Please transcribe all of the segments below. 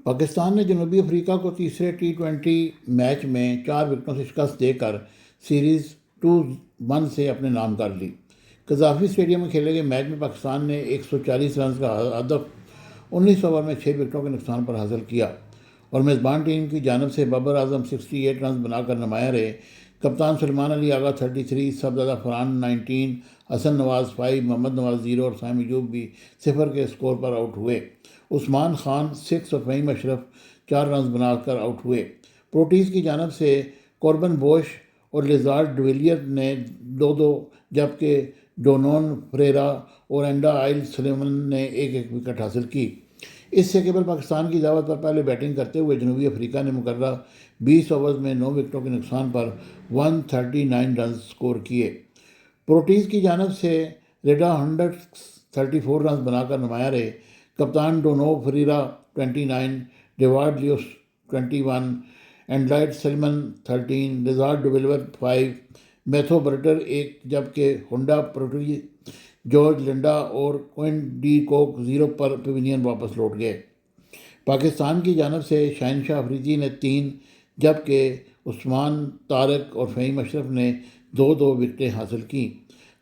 پاکستان نے جنوبی افریقہ کو تیسرے ٹی 20 میچ میں 4 وکٹوں سے شکست دے کر سیریز 2-1 سے اپنے نام کر لی۔ قذافی اسٹیڈیم میں کھیلے گئے میچ میں پاکستان نے 140 رنز کا ہدف 19 اوور میں 6 وکٹوں کے نقصان پر حاصل کیا اور میزبان ٹیم کی جانب سے بابر اعظم 68 رنز بنا کر نمایاں رہے۔ کپتان سلیمان علی آغا 33، صفدر فرحان 19، حسن نواز 5، محمد نواز 0 اور سامع ایوب بھی 0 کے اسکور پر آؤٹ ہوئے۔ عثمان خان 6 اور فہیم اشرف 4 رنز بنا کر آؤٹ ہوئے۔ پروٹیز کی جانب سے کوربن بوش اور لیزارڈ ڈویلیئر نے 2-2 جبکہ ڈونون فریرا اور اینڈا آئل سلیمن نے 1-1 وکٹ حاصل کی۔ اس سے قبل پاکستان کی دعوت پر پہلے بیٹنگ کرتے ہوئے جنوبی افریقہ نے مقررہ 20 اوورز میں 9 وکٹوں کے نقصان پر 139 رنز سکور کیے۔ پروٹیز کی جانب سے ریڈا ہنڈرکس 34 رنز بنا کر نمایاں رہے۔ کپتان ڈونو فریرا 29، ڈیوارڈ لیوس 21، اینڈائل سلیمن 13، لیزارڈ ڈویلیئر 5، میتھو برٹر 1 جبکہ ہنڈا پروٹیز جارج لنڈا اور کوئن ڈی کوک 0 پر پیویلین واپس لوٹ گئے۔ پاکستان کی جانب سے شہنشاہ افریدی نے 3 جبکہ عثمان طارق اور فہیم اشرف نے 2-2 وکٹیں حاصل کیں۔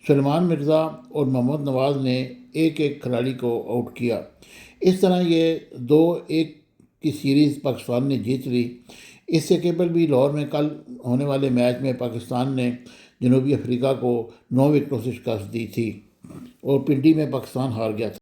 سلیمان مرزا اور محمد نواز نے 1-1 کھلاڑی کو آؤٹ کیا۔ اس طرح یہ 2-1 کی سیریز پاکستان نے جیت لی۔ اس سے قبل بھی لاہور میں کل ہونے والے میچ میں پاکستان نے جنوبی افریقہ کو 9 وکٹوں سے شکست دی تھی اور پنڈی میں پاکستان ہار گیا تھا۔